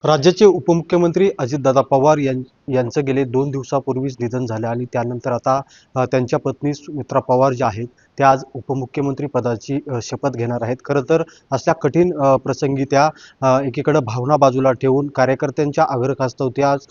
राज्याचे उपमुख्यमंत्री अजितदादा पवार यांचं गेले 2 दिवसापूर्वीच निधन झालं आणि त्यानंतर आता त्यांच्या पत्नी सुमित्रा पवार ज्या आहेत त्या आज उपमुख्यमंत्री पदाची शपथ घेणार आहेत. खरं तर अशा कठीण प्रसंगी त्या एकीकडे भावना बाजूला ठेवून कार्यकर्त्यांच्या आग्रहास्तव त्या आज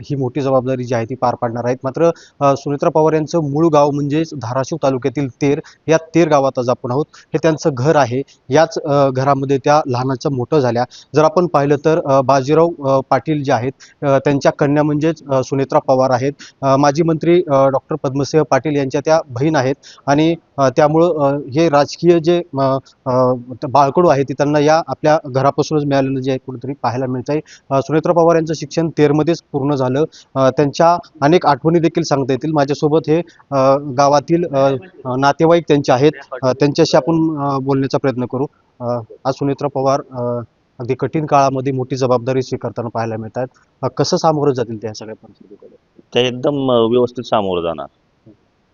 ही मोठी जबाबदारी जी आहे ती पार पाडणार आहेत. मात्र सुमित्रा पवार यांचं मूळ गाव म्हणजेच धाराशिव तालुक्यातील तेर, या तेर गावात आज आपण आहोत. हे त्यांचं घर आहे. याच घरामध्ये त्या लहानाचं मोठं झाल्या. जर आपण पाहिलं तर बाजीराव पाटील जे आहेत त्यांच्या कन्या म्हणजेच सुनेत्रा पवार आहेत. माजी मंत्री डॉक्टर पद्मसिंह पाटील यांच्या त्या बहीण आहेत आणि त्यामुळं हे राजकीय जे बाळकडू आहे ते त्यांना या आपल्या घरापासूनच मिळालेलं जे आहे कुठेतरी पाहायला मिळत आहे. सुनेत्रा पवार यांचं शिक्षण तेरमध्येच पूर्ण झालं. त्यांच्या अनेक आठवणी देखील सांगता येतील. माझ्यासोबत हे गावातील नातेवाईक त्यांचे आहेत. त्यांच्याशी आपण बोलण्याचा प्रयत्न करू. आज सुनेत्रा पवार अगदी कठीण काळामध्ये मोठी जबाबदारी स्वीकारताना पाहायला मिळतात. कसं सामोरं जातील त्या सगळ्या परिस्थितीकडे? ते एकदम व्यवस्थित सामोरं जाणार,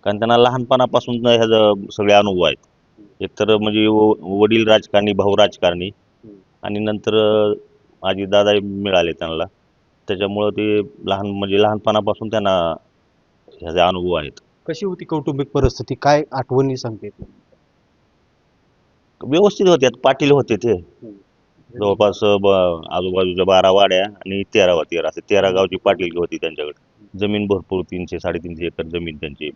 कारण त्यांना लहानपणापासून ह्याचं सगळे अनुभव आहेत. एकतर म्हणजे वडील राजकारणी, भाऊ राजकारणी आणि नंतर दादा मिळाले त्यांना, त्याच्यामुळं ते लहानपणापासून त्यांना ह्याचे अनुभव आहेत. कशी होती कौटुंबिक परिस्थिती? काय आठवणी सांगते? व्यवस्थित होते. पाटील होते ते जवळपास आजूबाजूच्या 12 वाड्या आणि 13 असे 13 गावची पाटील होती त्यांच्याकडे. जमीन भरपूर 300-350 एकर जमीन त्यांची.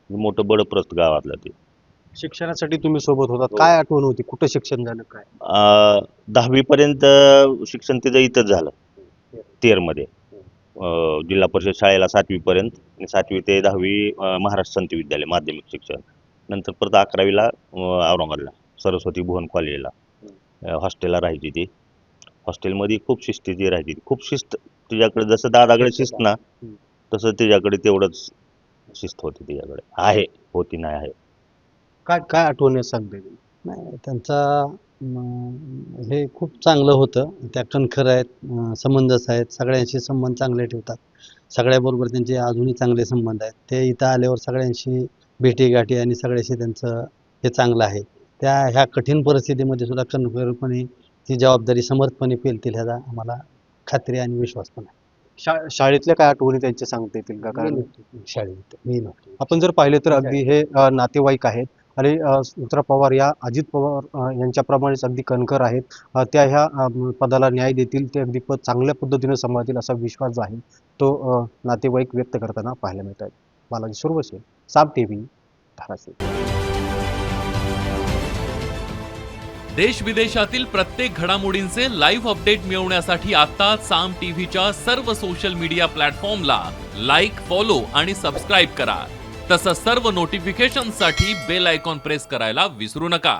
मोठं बडप्रस्त गावातलं ते. शिक्षणासाठी तुम्ही सोबत होतात, काय आठवण होती? कुठं शिक्षण झालं? काय 10वी पर्यंत शिक्षण तिथं इथंच झालं तेरमध्ये. जिल्हा परिषद शाळेला 7वी पर्यंत आणि 7वी ते 10वी महाराष्ट्र संत विद्यालय माध्यमिक शिक्षण. नंतर परत 11वीला औरंगाबादला सरस्वती भुवन कॉलेजला हॉस्टेलला राहायची. ती हॉस्टेलमध्ये खूप शिस्तीची राहायची. खूप शिस्त तिच्याकडे, जसं दादाकडे शिस्त ना तसं तिच्याकडे तेवढंच शिस्त होती. तिच्याकडे आहे, होती नाही आहे. काय काय आठवणी सांगते? नाही, त्यांचा हे खूप चांगलं होतं. त्या कणखर आहेत, संबंधच आहेत, सगळ्यांशी संबंध चांगले ठेवतात. सगळ्याबरोबर त्यांचे अजूनही चांगले संबंध आहेत. ते इथं आल्यावर सगळ्यांशी भेटीगाठी आणि सगळ्याशी त्यांचं हे चांगलं आहे. त्या ह्या कठीण परिस्थितीमध्ये सुद्धा कणखरपणे ती जबाबदारी समर्थपणे पेलतील ह्याचा आम्हाला खात्री आणि विश्वास पण आहे. शाळेतल्या काय आठवणी त्यांच्या सांगता येतील का? कारण शाळेत मी नव्हतो. आपण जर पाहिलं तर अगदी हे नातेवाईक आहेत आणि सुमित्रा पवार या अजित पवार यांच्याप्रमाणेच अगदी कणखर आहेत. त्या ह्या पदाला न्याय देतील, ते अगदी पद चांगल्या पद्धतीने सांभाळतील असा विश्वास जो आहे तो नातेवाईक व्यक्त करताना पाहायला मिळत आहेत. बालाजी सुरवसे, साम टीव्ही, धाराशिव. देश विदेशातील प्रत्येक घडामोडींचे लाईव्ह अपडेट मिळवण्यासाठी आता साम टीव्हीच्या सर्व सोशल मीडिया प्लॅटफॉर्मला लाईक, फॉलो आणि सबस्क्राईब करा. तसंच सर्व नोटिफिकेशनसाठी बेल आयकॉन प्रेस करायला विसरू नका.